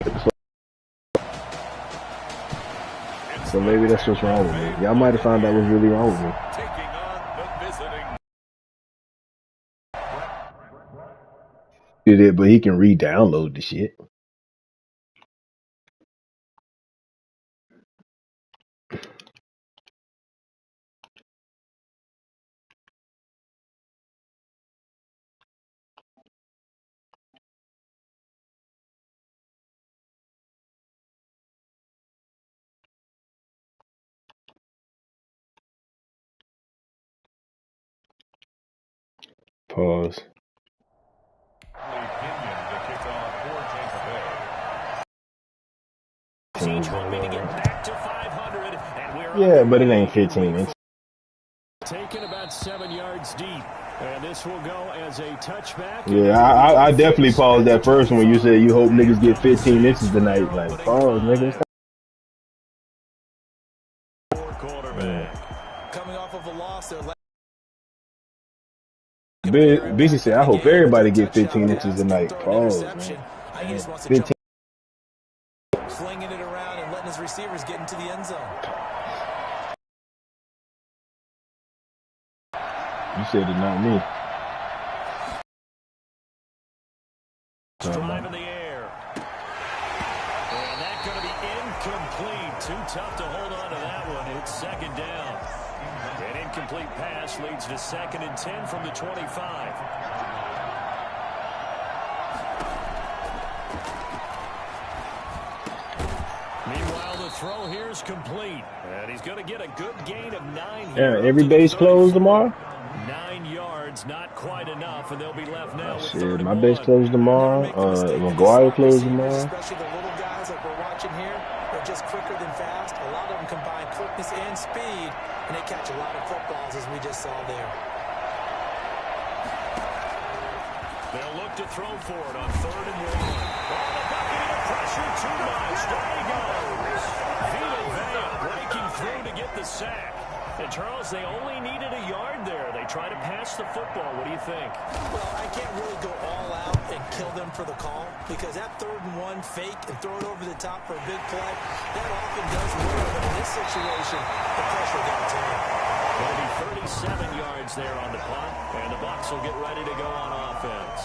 So maybe that's what's wrong with me. Y'all might have found out what's really wrong with me. Did it, but he can re-download the shit. Pause. Yeah, but it ain't 15 inches. Taken about 7 yards deep, and this will go as a touchback. Yeah, I definitely paused that first one when you said you hope niggas get 15 inches tonight. Like, pause, niggas. Coming off of a loss, Busy said, I hope everybody get 15 inches tonight. Pause, man. 15. Flinging it around and letting his receivers get into the end zone. You said it, not me. Drive in the air. And that's going to be incomplete. Too tough to hold on to that one. It's second down. An incomplete pass leads to 2nd and 10 from the 25. Meanwhile, the throw here is complete. And he's going to get a good gain of 9 here. Yeah, every base closed tomorrow? 9 yards, not quite enough, and they'll be left now. Shit, my base closed tomorrow. McGuire closed tomorrow. Especially the little guys like we're watching here, they're just quicker than fast. A lot of them combine quickness and speed, and they catch a lot of footballs, as we just saw there. They'll look to throw for it on 3rd and 1. Oh, the bucket pressure too much. There he goes. Vita Vea breaking through to get the sack. And, Charles, they only needed a yard there. They try to pass the football. What do you think? Well, I can't really go all out and kill them for the call because that 3rd and 1 fake and throw it over the top for a big play, that often does work. But in this situation, the pressure got to him. It'll be 37 yards there on the punt, and the Bucs will get ready to go on offense.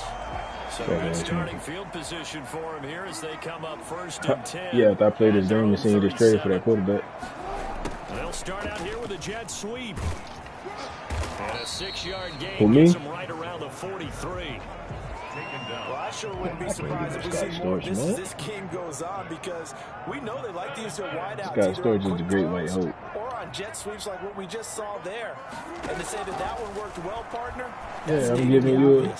So good starting field position for him here as they come up 1st and 10. Yeah, if I played this game, the seen you just traded for that quarterback. They'll start out here with a jet sweep. And a 6-yard gain Who, me? gets them right around the 43. Well, I sure wouldn't be surprised if we see more of this as this game goes on because we know they like to use their wideouts Scott Storch is the great white hope. Or on jet sweeps like what we just saw there. And to say that one worked well, partner, yeah, I'm giving you a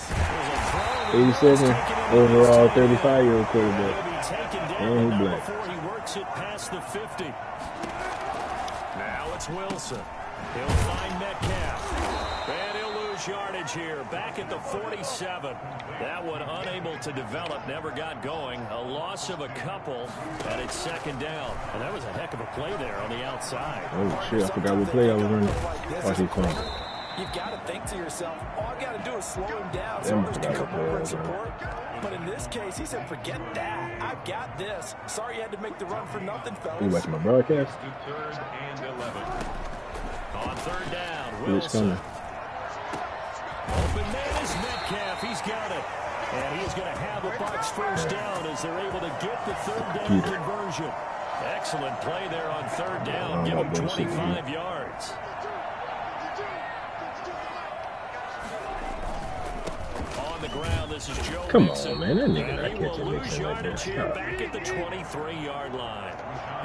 87 overall 35-year-old quarterback. And he's black. Before he works it past the 50. Now it's Wilson. He'll find Metcalf. And he'll lose yardage here. Back at the 47. That one unable to develop. Never got going. A loss of a couple. And it's 2nd down. And that was a heck of a play there on the outside. Oh, shit. I forgot what play I was running. Watch it come. You've got to think to yourself, all I got to do is slow him down so others can come over and support. But in this case, he said, forget that. I've got this. Sorry you had to make the run for nothing, fellas. You watching my broadcast? 3rd and 11. On 3rd down, Wilson. Open man is Metcalf. He's got it. And he's going to have a Bucs 1st down as they're able to get the 3rd down conversion. Excellent play there on 3rd down. Give him 25 yards. On the ground, this is Joe Come Mixon. on, man. That nigga not And he will catching lose Mixon like yardage that. here back at the 23-yard line.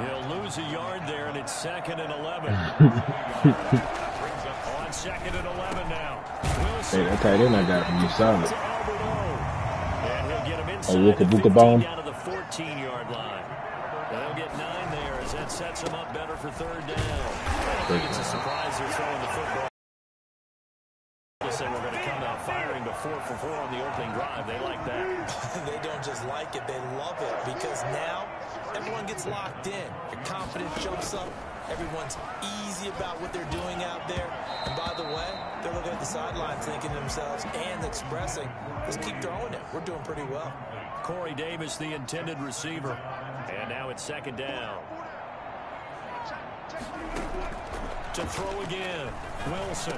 He'll lose a yard there, and it's 2nd and 11. On 2nd and 11 now. Wilson. Hey, that tight end I got from you solid. And he'll get him inside Wooka the Booka 15 Bomb. down to the 14-yard line. And they'll get 9 there as that sets them up better for 3rd down. I don't think it's a surprise they're throwing the football. They say we're going to come out firing to 4 for 4 on the opening drive. They like that. They don't just like it, they love it because now everyone gets locked in. Your confidence jumps up. Everyone's easy about what they're doing out there. And by the way, they're looking at the sideline thinking to themselves and expressing, let's keep throwing it. We're doing pretty well. Corey Davis, the intended receiver. And now it's second down. To throw again. Wilson.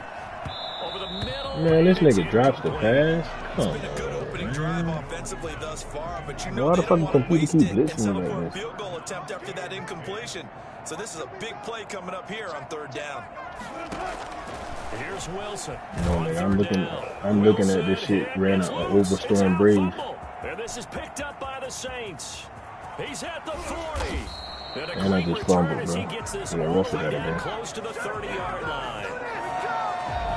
Over the middle. Man, this nigga drops the pass. It's been a good opening drive offensively thus far, but you know Why the they fuck don't the want to computer waste keep it and blitzing settle me for a like this? field goal attempt after that incompletion. So this is a big play coming up here on third down. Here's Wilson. No, nigga, I'm looking at this shit ran an overstorm Braves. And this is picked up by the Saints. He's at the 40. And I just fumbled, bro. Yeah, rough it out again. Close to the 30-yard line.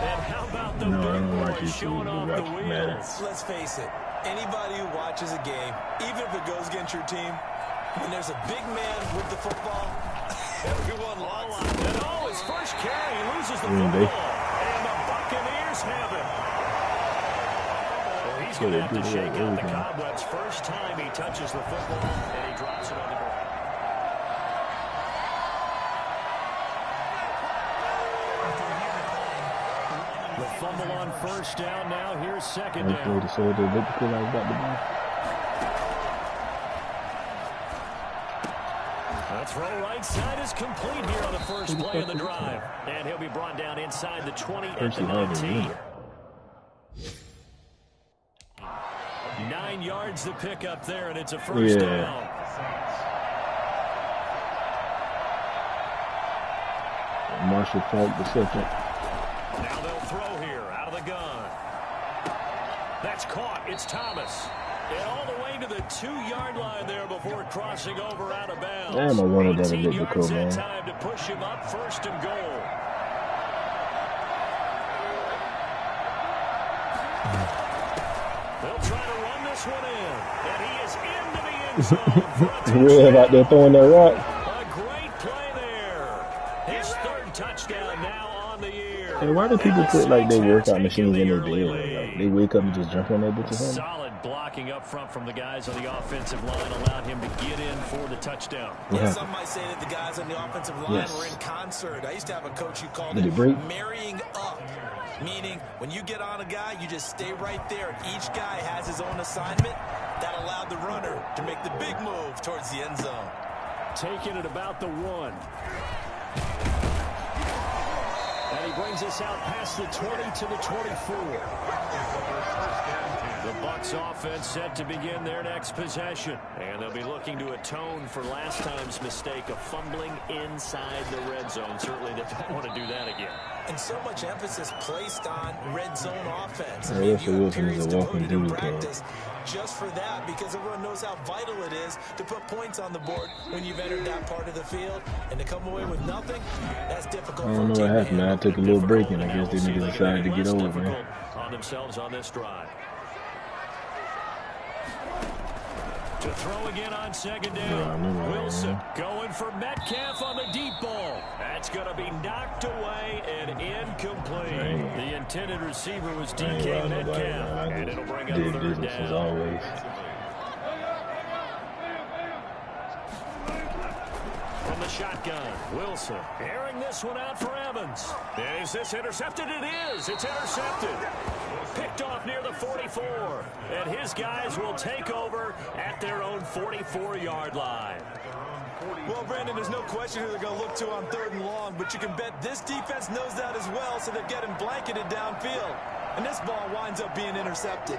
And how about the No, I don't big watch boys YouTube. showing off I the watch Madden. wheels? Let's face it, anybody who watches a game, even if it goes against your team, when there's a big man with the football, everyone loves it. And his first carry, he loses the Green football. Bay. And the Buccaneers have it. Well, he's going to have to shake out the cobwebs first time he touches the football, and he drops it on the ground. The fumble on first down now. Here's second down. The soldier looked like got the ball. The throw right side is complete here on the first play of the drive. And he'll be brought down inside the 20 at the 19. 9 yards to pick up there, and it's a first down. Marshall Falk the second. Now they'll throw here out of the gun. That's caught. It's Thomas. And all the way to the 2-yard line there before crossing over out of bounds. Damn, I wanted that to 18 get the yards call, man. time to push him up first and goal. They'll try to run this one in. And he is into the end zone for a touchdown. Real out there throwing that rock. A great play there. His third touchdown now on the year. Hey, why do people put like they workout machines in their bed? Like they wake up and just jump on that bitch or something? Solid blocking up front from the guys on the offensive line allowed him to get in for the touchdown. Yeah, some might say that the guys on the offensive line were in concert. I used to have a coach who called it marrying up, meaning when you get on a guy, you just stay right there, and each guy has his own assignment. That allowed the runner to make the big move towards the end zone. Taking it about the 1. And he brings us out past the 20 to the 24. The Bucs offense set to begin their next possession. And they'll be looking to atone for last time's mistake of fumbling inside the red zone. Certainly they don't want to do that again. And so much emphasis placed on red zone offense. Yeah, Russell Wilson is a walking dude, practice just for that, because everyone knows how vital it is to put points on the board when you've entered that part of the field. And to come away with nothing, that's difficult. I don't know what happened, man. I took a little break, and I guess they niggas decided to get over, man. On themselves on this drive. To throw again on second down. Wilson going for Metcalf on the deep ball. That's going to be knocked away and incomplete. The intended receiver was DK Metcalf. And it'll bring up third down. As always. From the shotgun, Wilson airing this one out for Evans. And is this intercepted? It is. It's intercepted. Picked off near the 44. And his guys will take over at their own 44-yard line. Well, Brandon, there's no question who they're going to look to on third and long, but you can bet this defense knows that as well, so they're getting blanketed downfield. And this ball winds up being intercepted.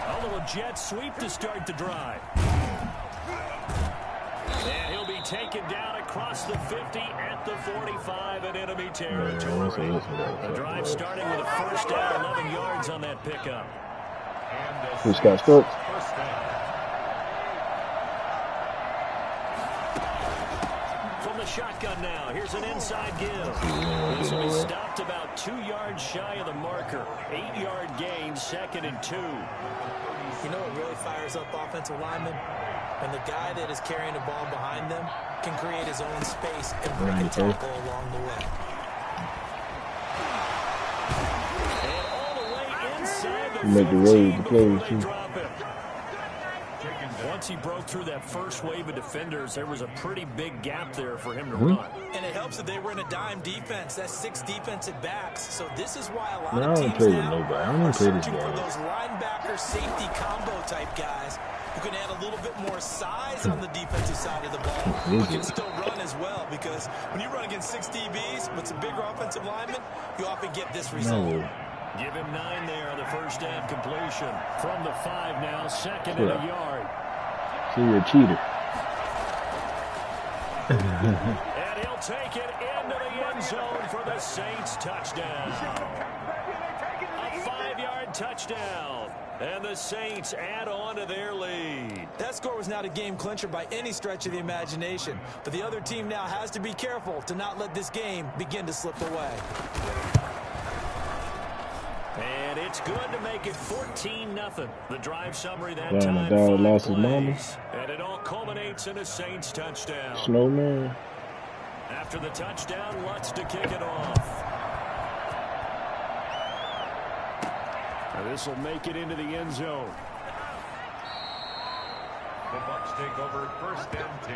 A little jet sweep to start the drive. And he'll be taken down across the 50 at the 45 in enemy territory. The drive starting with a first down, 11 yards on that pickup. Who's got Stokes? From the shotgun now, here's an inside give. This will be stopped about 2 yards shy of the marker. 8-yard gain, 2nd and 2. You know what really fires up offensive linemen? When the guy that is carrying the ball behind them can create his own space and break a tackle along the way. And all the way inside the make the road the play, too. Once he broke through that first wave of defenders, there was a pretty big gap there for him to run. And it helps that they were in a dime defense. That's 6 defensive backs. So this is why a lot Man, of I don't teams play with now nobody. I don't are play this searching for game. those linebacker safety combo type guys who can add a little bit more size on the defensive side of the ball, but can still run as well. Because when you run against 6 DBs with some bigger offensive linemen, you often get this result. No. Give him 9 there on the first down completion. From the 5 now, second and a yard. So you're a cheater. And he'll take it into the end zone for the Saints touchdown. A 5-yard touchdown. And the Saints add on to their lead. That score was not a game clincher by any stretch of the imagination. But the other team now has to be careful to not let this game begin to slip away. And it's good to make it 14-0. The drive summary that Damn, time, my dog 5 lost his mama. plays. And it all culminates in a Saints touchdown. Snowman. After the touchdown, Lutz to kick it off. This will make it into the end zone. The Bucs take over first and 10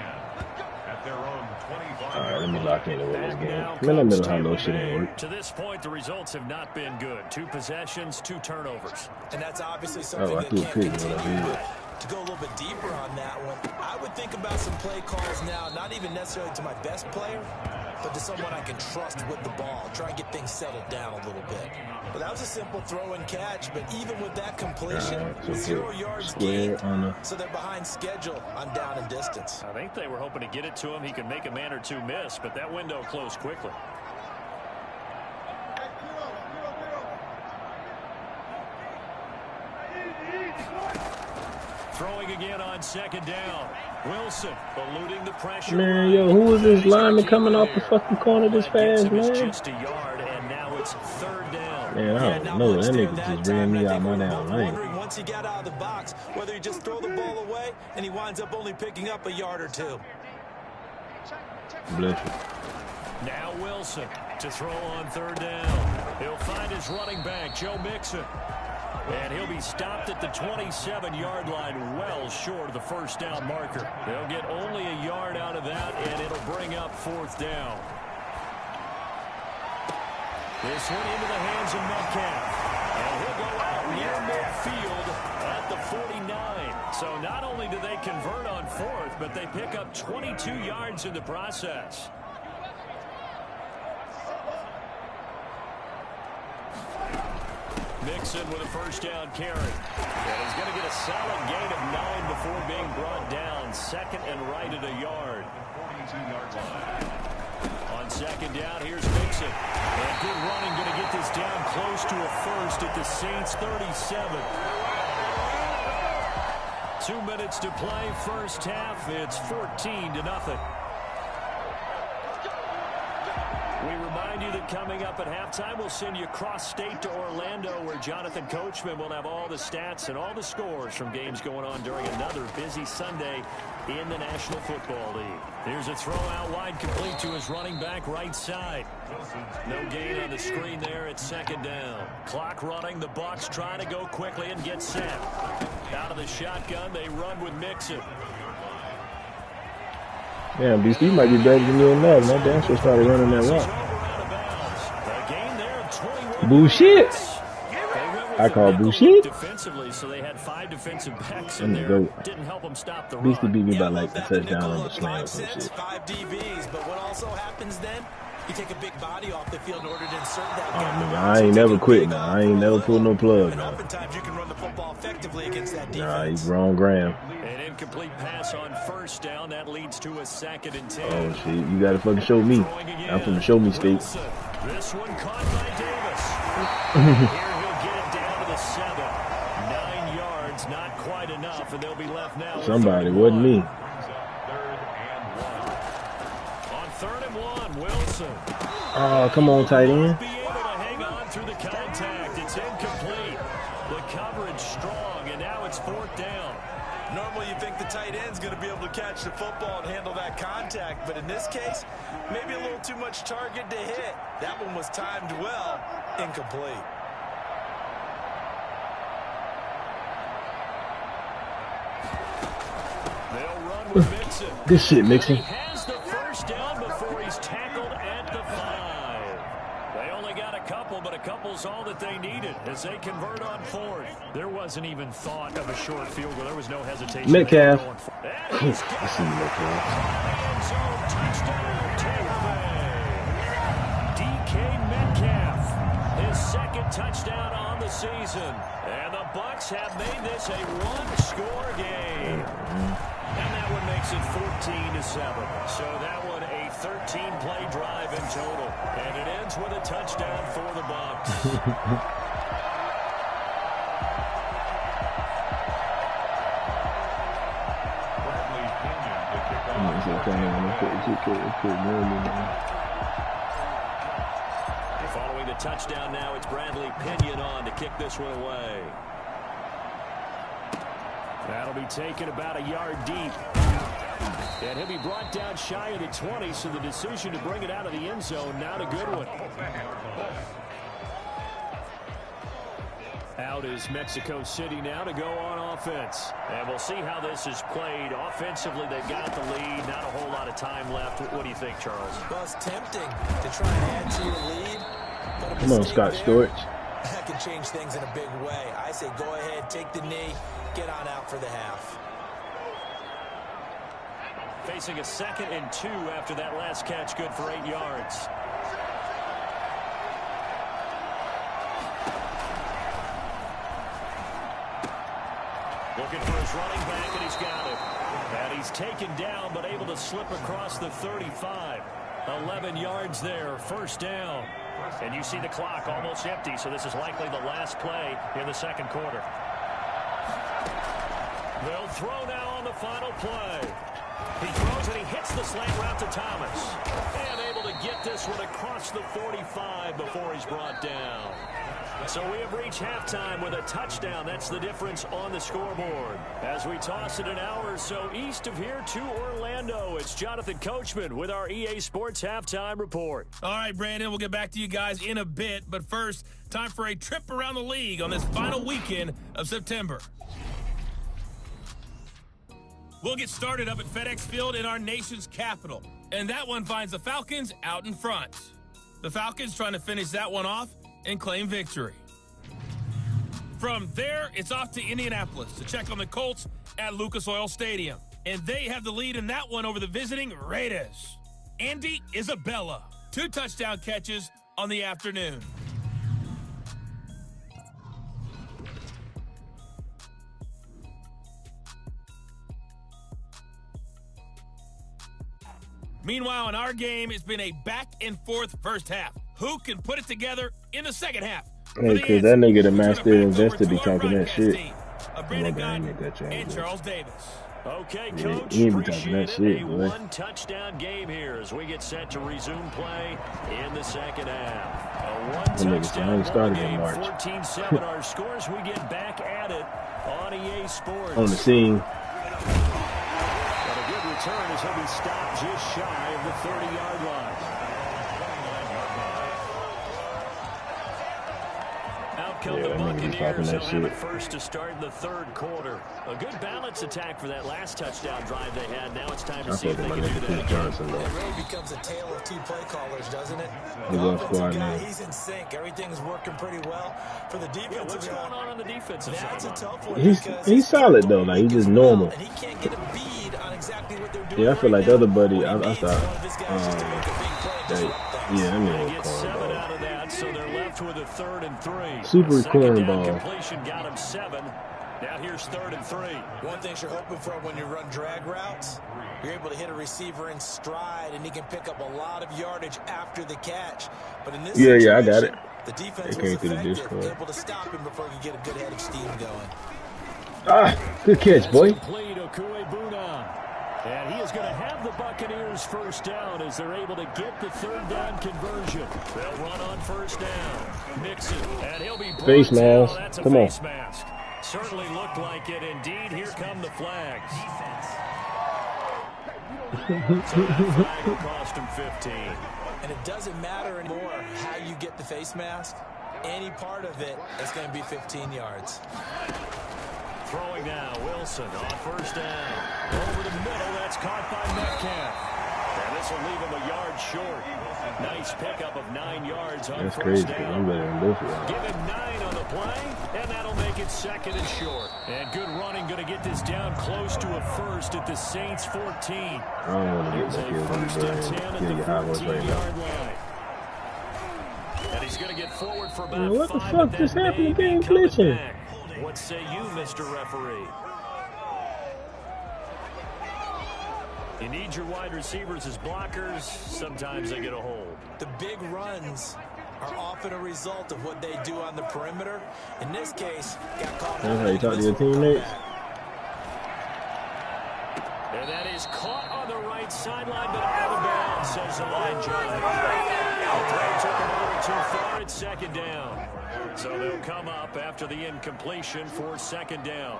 at their own 25. All right, let me lock in and win this Back game. now Man, I'm comes in how no Tampa shit Bay. ain't work. To this point, the results have not been good. 2 possessions, 2 turnovers. And that's obviously something I that threw a can't pick when I continue. did it. To go a little bit deeper on that one, I would think about some play calls now, not even necessarily to my best player, but to someone I can trust with the ball. Try and get things settled down a little bit. But that was a simple throw and catch, but even with that completion, 0 yards gained, so they're behind schedule on down and distance. I think they were hoping to get it to him. He could make a man or 2 miss, but that window closed quickly. Throwing again on second down. Wilson eluding the pressure. Man, yo, who is this lineman coming off the fucking corner this fast, man? Just a yard, and now it's 3rd down. Man, I don't know. That nigga just ran me out my damn lane. Once he got out of the box, whether he just throw the ball away and he winds up only picking up a yard or 2. Bless you. Now Wilson to throw on 3rd down. He'll find his running back, Joe Mixon. And he'll be stopped at the 27-yard line, well short of the first down marker. They'll get only a yard out of that, and it'll bring up 4th down. This one into the hands of Metcalf. And he'll go out near midfield at the 49. So not only do they convert on 4th, but they pick up 22 yards in the process. Mixon with a first down carry. And he's going to get a solid gain of 9 before being brought down. 2nd and right at a yard. 42-yard line. On 2nd down, here's Mixon. And good running, going to get this down close to a first at the Saints 37. 2 minutes to play, first half. It's 14-0. We remind you that coming up at halftime, we'll send you cross-state to Orlando, where Jonathan Coachman will have all the stats and all the scores from games going on during another busy Sunday in the National Football League. Here's a throw out wide, complete to his running back right side. No gain on the screen there at 2nd down. Clock running, the Bucs trying to go quickly and get set. Out of the shotgun, they run with Mixon. Damn, BC might be better than you in that. My damn sure started running that route. Bullshit. I call bullshit. Defensively, so they had 5 defensive backs in there. Didn't help them stop the run. BC beat me by like the touchdown on the slam or some shit. 5 DBs, but what also happens then? You take a big body off the field in order to insert that Oh, guy. nigga, I ain't never quit now. I ain't never pulled no plug And now. oftentimes you can run the football effectively against that Nah, defense. he's wrong, Graham. An incomplete pass on first down. That leads to a 2nd and 10. Oh, shit. You gotta fucking show me. I'm from the show me state. Wilson. This one caught by Davis. Here he'll get it down to the 7. 9 yards, not quite enough, and they'll be left now. Somebody, wasn't me. On 3rd and 1, Wilson. Oh, come on, tight end. Be able to hang on through the contact. It's incomplete. The coverage strong, and now it's 4th down. Normally you think the tight end's going to be able to catch the football and handle that contact, but in this case, maybe a little too much target to hit. That one was timed well, incomplete. one with Mixon. Good shit, Mixon. He has the first down before he's tackled at the 5. They only got a couple, but a couple's all that they needed as they convert on 4th. There wasn't even thought of a short field goal. There was no hesitation. Metcalf. I see Metcalf. Touchdown, Tampa Bay. DK Metcalf. His second touchdown on the season. And the Bucs have made this a one-score game. And that one makes it 14-7. So that one a 13-play drive in total. And it ends with a touchdown for the Bucs. Following the touchdown now, it's Bradley Pinion on to kick this one away. That'll be taken about a yard deep. And he'll be brought down shy of the 20, so the decision to bring it out of the end zone, not a good one. Out is Mexico City now to go on offense. And we'll see how this is played. Offensively, they've got the lead. Not a whole lot of time left. What do you think, Charles? Well, it's tempting to try and add to your lead. Come on, Scott Storch. That can change things in a big way. I say go ahead, take the knee, get on out for the half. Facing a 2nd and 2 after that last catch, good for 8 yards. Looking for his running back, and he's got it. And he's taken down, but able to slip across the 35. 11 yards there, first down. And you see the clock almost empty, so this is likely the last play in the second quarter. They'll throw now on the final play. He throws and he hits the slant route to Thomas. And able to get this one across the 45 before he's brought down. So we have reached halftime with a touchdown. That's the difference on the scoreboard. As we toss it an hour or so east of here to Orlando, it's Jonathan Coachman with our EA Sports Halftime Report. All right, Brandon, we'll get back to you guys in a bit. But first, time for a trip around the league on this final weekend of September. We'll get started up at FedEx Field in our nation's capital. And that one finds the Falcons out in front. The Falcons trying to finish that one off and claim victory. From there, it's off to Indianapolis to check on the Colts at Lucas Oil Stadium. And they have the lead in that one over the visiting Raiders. Andy Isabella, 2 touchdown catches on the afternoon. Meanwhile, in our game, it's been a back-and-forth first half. Who can put it together in the second half? Hey, cause that nigga the master investor be talking that shit. Brandon Gardner and Charles Davis. Okay, Coach, he ain't be talking that shit, a boy. one-touchdown game here as we get set to resume play in the second half. A one-touchdown game, 14-7 our scores. We get back at it on EA Sports. On the scene. But a good return as he'll be stopped just shy of the 30-yard line. Come the Buccaneers, they'll have it first to start the third quarter. A good balance attack for that last touchdown drive they had. Now it's time to see if they can do that. It really becomes a tale of 2 play callers, doesn't it? The offensive guy, he's in sync. Everything's working pretty well. For the defensive what's going on the defensive side? That's a tough one. He's solid, though. Like, he's just normal. And he can't get a bead on exactly what they're doing. Yeah, I feel like the other buddy, I thought, Get 7 out of that, so they're left with a 3rd and 3. Super cornball. Completion got him 7. Now here's 3rd and 3. One thing you're hoping for when you run drag routes, you're able to hit a receiver in stride, and he can pick up a lot of yardage after the catch. But in this situation, I got it. The defense was effective, able to stop him before he could get a good head of steam going. Good catch, boy. And he is going to have the Buccaneers first down as they're able to get the 3rd down conversion. They'll run on first down. Mixon, and he'll be face mask. That's a Come face on. mask. Certainly looked like it. Indeed, here come the flags. So that flag will cost him 15. And it doesn't matter anymore how you get the face mask. Any part of it is going to be 15 yards. Throwing now, Wilson on first down. Over the middle, that's caught by Metcalf. And this will leave him a yard short. Nice pickup of 9 yards on first down. I'm better than this one. Give him 9 on the play, and that'll make it 2nd and short. And good running, going to get this down close to a first at the Saints 14. I don't want to get back here. First and 10 at the 14-yard line. And he's going to get forward for about 5. What the fuck just happened? The game glitching. What say you, Mr. Referee? You need your wide receivers as blockers. Sometimes they get a hold. The big runs are often a result of what they do on the perimeter. In this case, got caught. That's how you talk to your teammates. And that is caught on the right sideline, but out of bounds, says the line judge. The play took him a little too far at 2nd down. So they'll come up after the incompletion for 2nd down.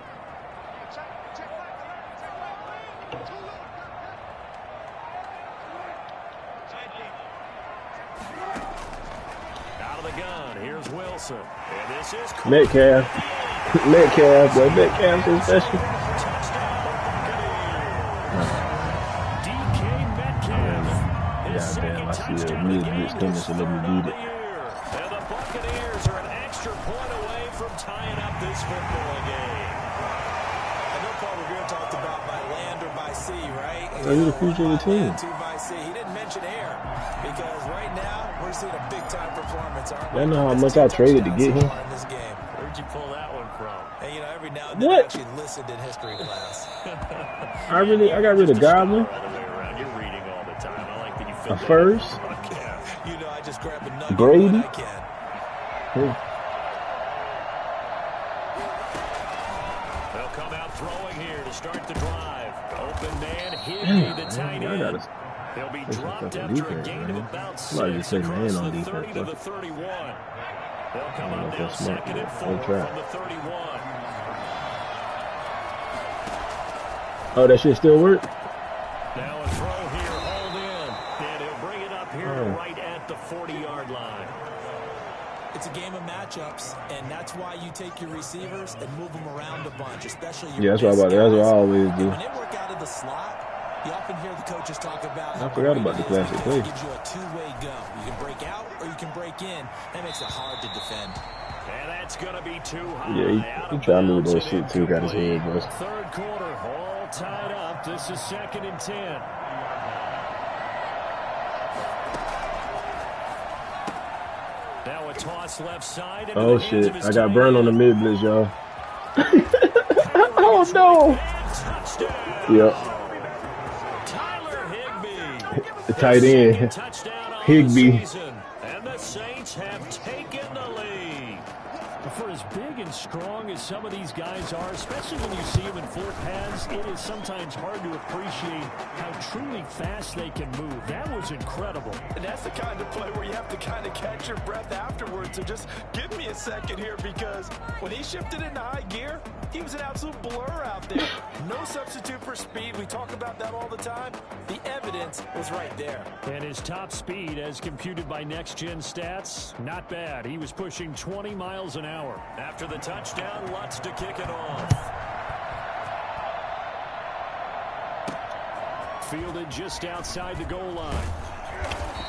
Out of the gun, here's Wilson. And this is Metcalf. Metcalf, boy. Metcalf's so special. DK Metcalf. God damn, I see a real blitz coming, so let me beat it. And the Buccaneers are an extra point away from tying up this football game. I know Paul Revere talked about by land or by sea, right? He's the future of the team. By sea. He didn't mention air because right now we're seeing a big-time performance. Y'all know how much I traded to get him? In this game. Where'd you pull that one from? And you know, every now and then I actually listened in history class. I got rid of Goblin. You're reading all the time. I like that you feel A first. You know, I just grab a nugget Brady. when I can. They'll come out throwing here to start the drive. Open man, Higbee, the tight end. They'll be dropped after a gain of about 6 across the 30 to the 31. They'll come out now 2nd and 4 from the 31. Oh, that shit still work? Now a throw here, hauled in. And he'll bring it up here right at the 40-yard line. It's a game of matchups, and that's why you take your receivers and move them around a bunch, especially your that's what I always do. When they work out of the slot, you often hear the coaches talk about I forgot about the classic play. It gives you a two-way go. You can break out or you can break in. That makes it hard to defend. And that's going to be too high. Yeah, he tried to move those shit too. Got his head, bro. 3rd quarter, all tied up. This is 2nd and 10. Now a toss left side. Oh shit! I got burned on the mid blitz, y'all. Oh no! Yep. The tight end, Higbee. And the Saints have taken the lead. For as big and strong as some of these guys are, especially when you see them in full pads, it is sometimes hard to appreciate how truly fast they can move. That was incredible. And that's the kind of play where you have to kind of catch your breath afterwards. So just give me a second here, because when he shifted into high gear, he was an absolute blur out there. No substitute for speed. We talk about that all the time. The evidence was right there. And his top speed, as computed by Next Gen Stats, not bad. He was pushing 20 miles an hour. After the touchdown, Lutz to kick it off. Fielded just outside the goal line.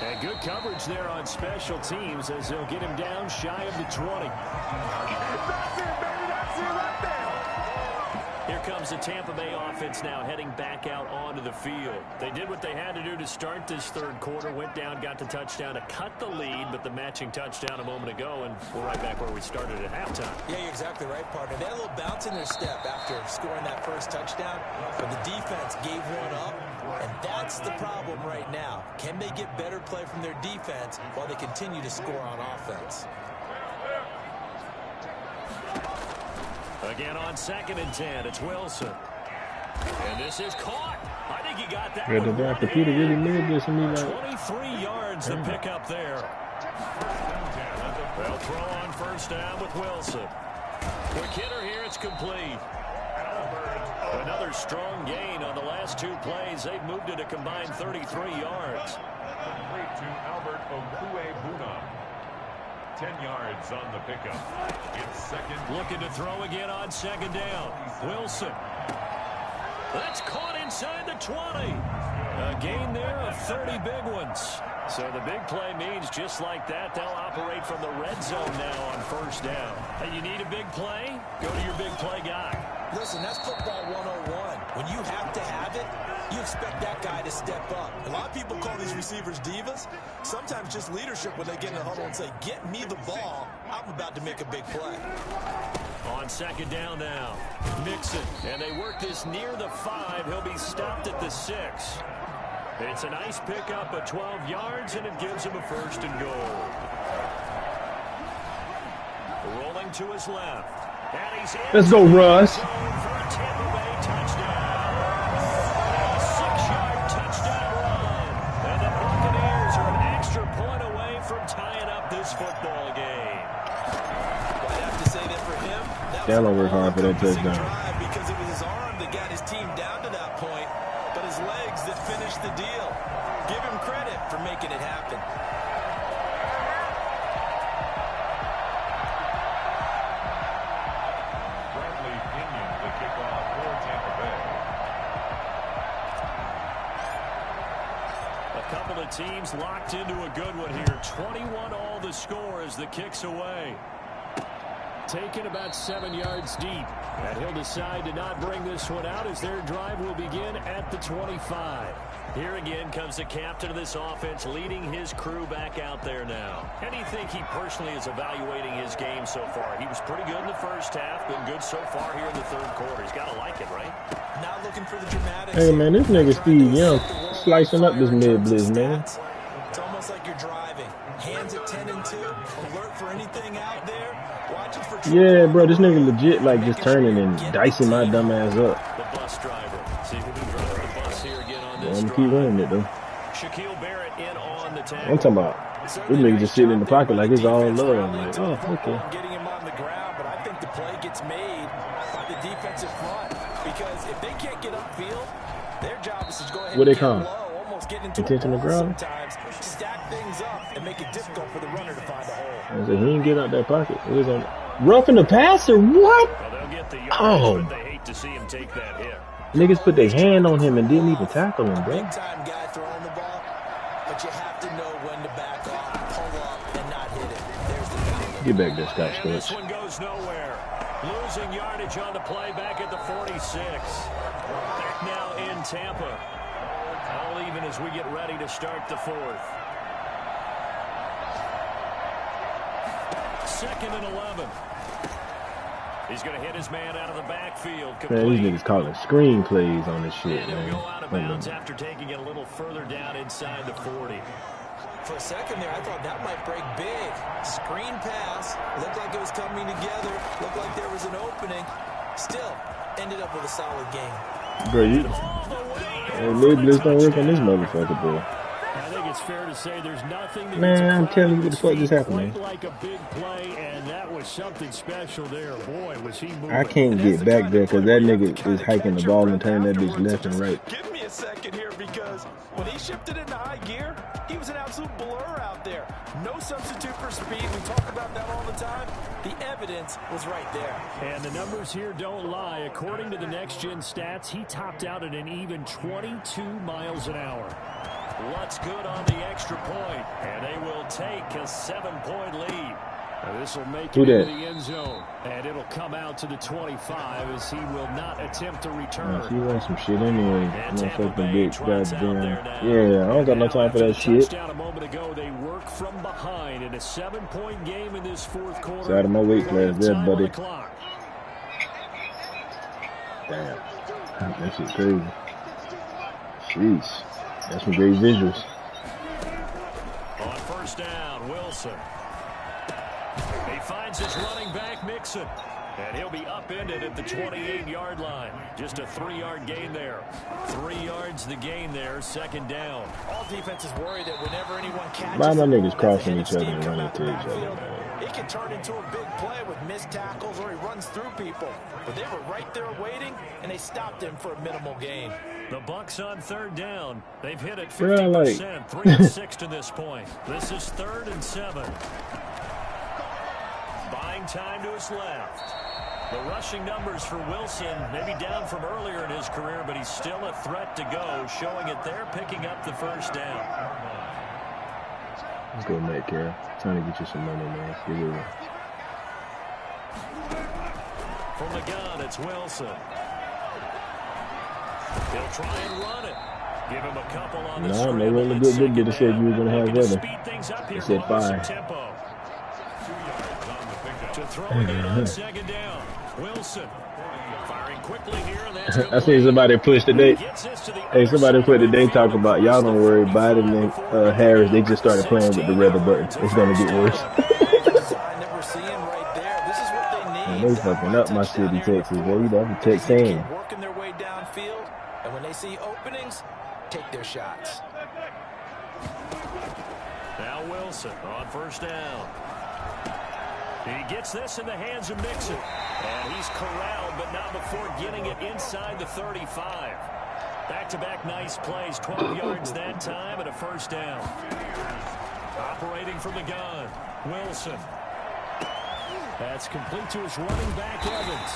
And good coverage there on special teams as they'll get him down shy of the 20. That's it, baby. That's it right there. Here comes the Tampa Bay offense now heading back out onto the field. They did what they had to do to start this 3rd quarter. Went down, got the touchdown to cut the lead, but the matching touchdown a moment ago, and we're right back where we started at halftime. Yeah, you're exactly right, partner. They had a little bounce in their step after scoring that first touchdown, but the defense gave one up, and that's the problem right now. Can they get better play from their defense while they continue to score on offense? Again on 2nd and 10, it's Wilson. And this is caught. I think he got that Yeah, the one. computer really made this to me like 23 yards to pick up there. They'll throw on 1st down with Wilson. Quick hitter here, it's complete. Another strong gain on the last 2 plays. They've moved it a combined 33 yards. Complete to Albert Okwuegbunam. 10 yards on the pickup. It's 2nd. Looking to throw again on 2nd down. Wilson. That's caught inside the 20. A gain there of 30 big ones. So the big play means just like that, they'll operate from the red zone now on first down. Hey, you need a big play? Go to your big play guy. Listen, that's football 101. When you have to have it, you expect that guy to step up. A lot of people call these receivers divas. Sometimes just leadership when they get in the huddle and say, get me the ball. I'm about to make a big play. On second down now, Mixon. And they work this near the 5. He'll be stopped at the 6. It's a nice pickup of 12 yards, and it gives him a first and goal. Rolling to his left. And he's in. Let's go, Russ. For a Tampa Bay touchdown. A 6-yard touchdown run. And the Buccaneers are an extra point away from tying up this football game. I'd have to say that for him, that That'll was work hard for that touchdown. because it was his arm that got his team down to that point, but his legs that finished the deal. Give him credit for making it happen. Bradley Pinion, the kickoff for Tampa Bay. A couple of teams locked into a good one here. 21 all the score as the kick's away. Taken about 7 yards deep. And he'll decide to not bring this one out as their drive will begin at the 25. Here again comes the captain of this offense leading his crew back out there now. How do you think he personally is evaluating his game so far? He was pretty good in the first half, been good so far here in the third quarter. He's got to like it, right? Not looking for the dramatics. Hey, man, this nigga Steve Young slicing up this mid-blitz, man. It's almost like you're driving. Hands at 10 and 2. Alert for anything out there. Watching for trouble. Yeah, bro, this nigga legit like just turning and dicing my dumb ass up. The bus driver. See who can drive the bus here again on this I'm drive. keep running it though. Shaquille Barrett in on the tackle. I'm talking about this nigga just sitting in the pocket like it's all love. I'm like, oh, okay. Getting him on the ground, but I think the play gets made by the defensive front because if they can't get upfield, their job is to go ahead What they and call get it? low, almost get into Intentional a ball ground? sometimes, stack things up and make it difficult for the runner to find a hole. I said, he didn't get out that pocket. It was on roughing the passer. What? Well, they'll get the yards, Oh. but they hate to see him take that hit. Niggas put their hand on him and didn't even tackle him, bro. Big time guy throwing the ball, but you have to know when to back off, pull up, and not hit it. There's the penalty. Get back there, Scott And this Stretch. one goes nowhere. Losing yardage on the play back at the 46. Back now in Tampa. All even as we get ready to start the fourth. 2nd and 11. He's going to hit his man out of the backfield. Man, these niggas calling screen plays on this shit, And he'll man. go out of bounds after taking it a little further down inside the 40. For a second there, I thought that might break big. Screen pass. Looked like it was coming together. Looked like there was an opening. Still, ended up with a solid game. Bro, you, hey, mid-blitz don't work on this motherfucker, bro. I think it's fair to say there's nothing that Man, gets a I'm crowd telling you on what the its fuck feet just happened, quite man. like a big play, and that was something special there. Boy, was he moving. I can't get back there because that nigga is hiking the ball and turning that bitch left and right. Give me a second here because when he shifted into high gear, he was an absolute blur out there. No substitute for speed. We talk about that all the time. The evidence was right there. And the numbers here don't lie. According to the Next Gen stats, he topped out at an even 22 miles an hour. What's good on the extra point, and they will take a 7-point lead. This will make Who it into that? the end zone, and it'll come out to the 25 as he will not attempt to return. If you want some shit anyway, And Tampa motherfucking Bay bitch, trots out goddamn. there now. Yeah, I don't got no time for that shit. Touchdown a moment ago, they work from behind in a 7-point game in this fourth quarter. It's out of my weight class there, Time on buddy. the clock. Damn. That shit crazy. Jeez. That's some great visuals. On first down, Wilson. He finds his running back, Mixon. And he'll be upended at the 28-yard line. Just a 3-yard gain there. 3 yards the gain there, second down. All defenses worry that whenever anyone catches Why my the ball, niggas crossing that each other Steve and come running out to the each other, backfield, man? it can turn into a big play with missed tackles or he runs through people. But they were right there waiting, and they stopped him for a minimal gain. The Bucs on third down. They've hit it Bro, 50%, 3 and 6 to this point. This is 3rd and 7. Buying time to his left. The rushing numbers for Wilson, maybe down from earlier in his career, but he's still a threat to go, showing it there, picking up the first down. Let's go, Metcalf. Trying to get you some money, man. Give it away. From the gun, it's Wilson. He'll try and run it. Give him a couple on the no, they wasn't a good bit to say you were going to have weather. They said 5. To throw it on second down. Wilson firing quickly here. And that's I seen somebody push today. Hey, somebody put today talk about y'all don't worry, Biden and Harris, they just started playing with the red button. It's going to get worse. Man, they fucking up my city, Texas, boy. You know, I'm Texan. Working their way downfield, and when they see openings, take their shots. Now Wilson on first down. He gets this in the hands of Mixon. And he's corralled, but not before getting it inside the 35. Back-to-back nice plays. 12 yards that time and a first down. Operating from the gun, Wilson. That's complete to his running back, Evans.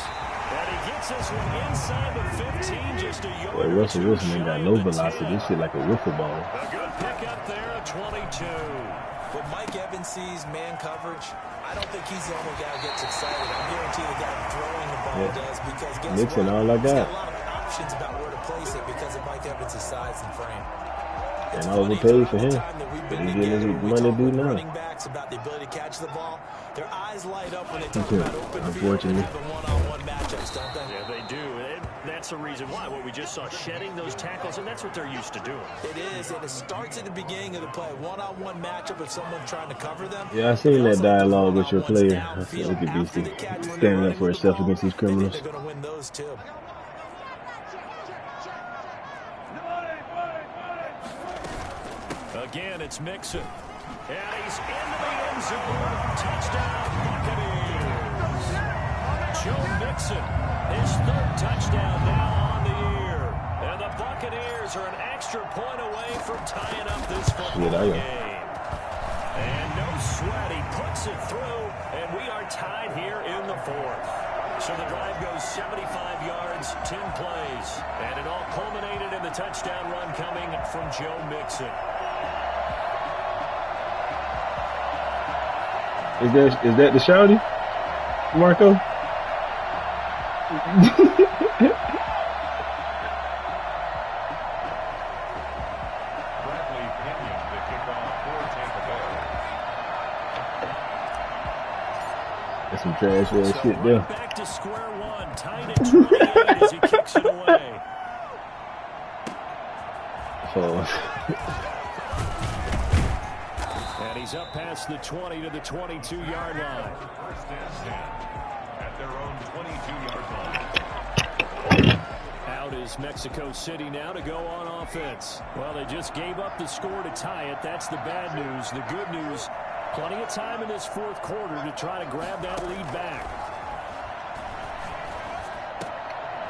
And he gets this one inside the 15, just a yard. Boy, Russell Wilson ain't got no velocity. This shit like a wiffle ball. A good pickup there at 22. When Mike Evans sees man coverage, I don't think he's the only guy who gets excited. I guarantee the guy throwing the ball does, because guess Nixon, what? all I He's got. got a lot of options about where to place it because of Mike Evans' size and frame. And I overpaid for him. But he getting his money due now. Running backs about the ability to catch the ball. Their eyes light up when they talk about open field Unfortunately. and having one-on-one matchups, don't they? Yeah, they do. And that's the reason why. What we just saw, shedding those tackles, and that's what they're used to doing. It is, and it starts at the beginning of the play. One-on-one matchup if someone's trying to cover them. Yeah, I seen that dialogue with your player. I said, look at BC standing up for himself against these criminals. They're going to win those too. Again, it's Mixon. And he's into the end zone. Touchdown, Buccaneers. Joe Mixon, his third touchdown now on the year. And the Buccaneers are an extra point away from tying up this football game. And no sweat, he puts it through, and we are tied here in the fourth. So the drive goes 75 yards, 10 plays. And it all culminated in the touchdown run coming from Joe Mixon. Is that the shouty, Marco? Bradley Pinion, the kickoff for Tampa Bay. That's some trash ass shit there. Back to square one, tied at 28 as he kicks it away. So. And he's up past the 20 to the 22-yard line. First and 10 at their own 22-yard line. Out is Mexico City now to go on offense. Well, they just gave up the score to tie it. That's the bad news. The good news, plenty of time in this fourth quarter to try to grab that lead back.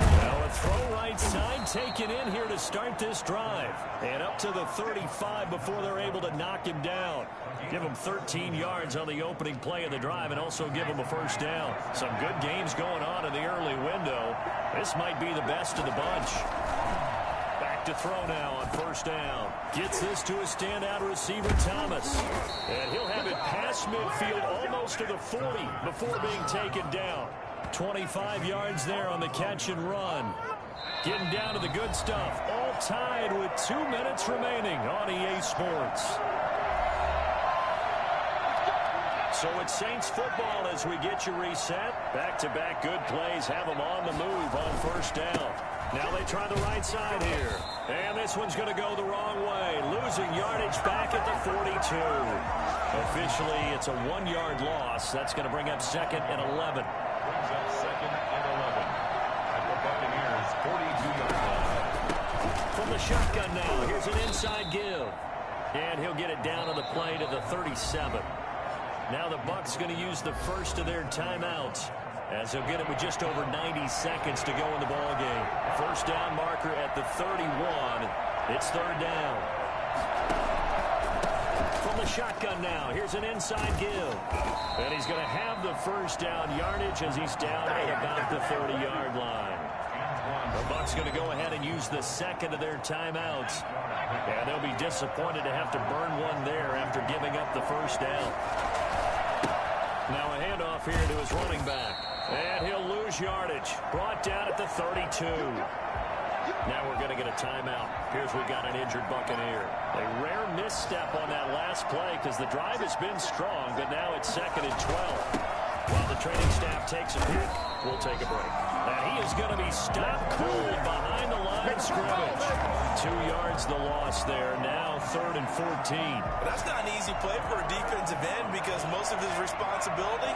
Well, a throw right side taken in here to start this drive. And up to the 35 before they're able to knock him down. Give him 13 yards on the opening play of the drive and also give him a first down. Some good games going on in the early window. This might be the best of the bunch. Back to throw now on first down. Gets this to a standout receiver, Thomas. And he'll have it past midfield almost to the 40 before being taken down. 25 yards there on the catch and run. Getting down to the good stuff. All tied with 2 minutes remaining on EA Sports. So it's Saints football as we get you reset. Back-to-back good plays have them on the move on first down. Now they try the right side here. And this one's going to go the wrong way. Losing yardage back at the 42. Officially, it's a 1-yard loss. That's going to bring up second and 11. Brings up second and 11 at the Buccaneers' 42-yard line. From the shotgun now, here's an inside give. And he'll get it down on the play to the 37. Now the Bucs going to use the first of their timeouts as they'll get it with just over 90 seconds to go in the ball game. First down marker at the 31. It's third down. From the shotgun now, here's an inside give. And he's going to have the first down yardage as he's down at about the 30-yard line. The Bucs going to go ahead and use the second of their timeouts. And they'll be disappointed to have to burn one there after giving up the first down. Now a handoff here to his running back. And he'll lose yardage. Brought down at the 32. Now we're going to get a timeout. Here's we've got an injured Buccaneer. A rare misstep on that last play because the drive has been strong, but now it's 2nd and 12. While the training staff takes a peek, we'll take a break. And he is going to be stopped cold behind the line of scrimmage. 2 yards the loss there. Now 3rd and 14. But that's not an easy play for a defensive end because most of his responsibility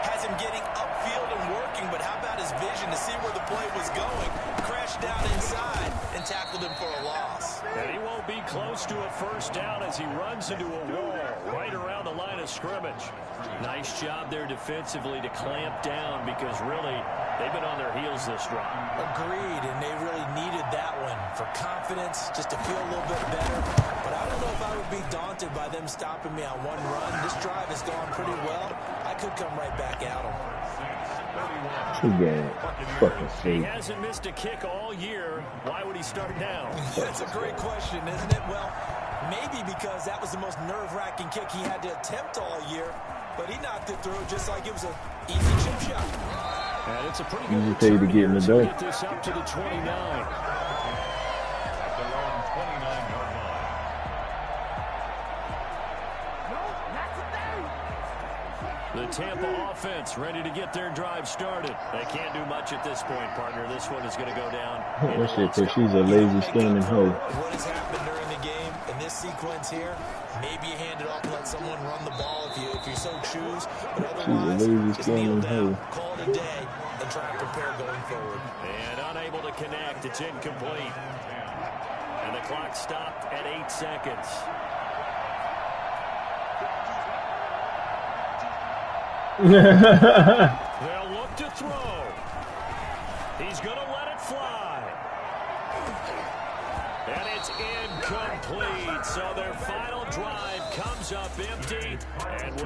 has him getting upfield and working, but how about his vision to see where the play was going, crashed down inside, and tackled him for a loss. And he won't be close to a first down as he runs into a wall right around the line of scrimmage. Nice job there defensively to clamp down because really they've been on their heels this drive. Agreed, and they really needed that one for confidence, just to feel a little bit better. But I don't know if I would be daunted by them stopping me on one run. This drive has gone pretty well. I could come right back at them. He hasn't missed a kick all year. Why would he start now? That's a great question, isn't it? Well, maybe because that was the most nerve-wracking kick he had to attempt all year, but he knocked it through just like it was an easy chip shot. And it's a pretty good return to get in the door. Get this up to the 29. At their own 29-yard line. The Tampa offense ready to get their drive started. They can't do much at this point, partner. This one is going to go down. That shit, cause she's a lazy standing hoe. What has happened during the game in this sequence here? Maybe you hand it off and let someone run the ball if you so choose. But otherwise, just kneel down, call it a day, and try to prepare going forward. And unable to connect. It's incomplete. And the clock stopped at 8 seconds. They'll look to throw. He's going to let it fly. And it's incomplete. So their final drive comes up empty. And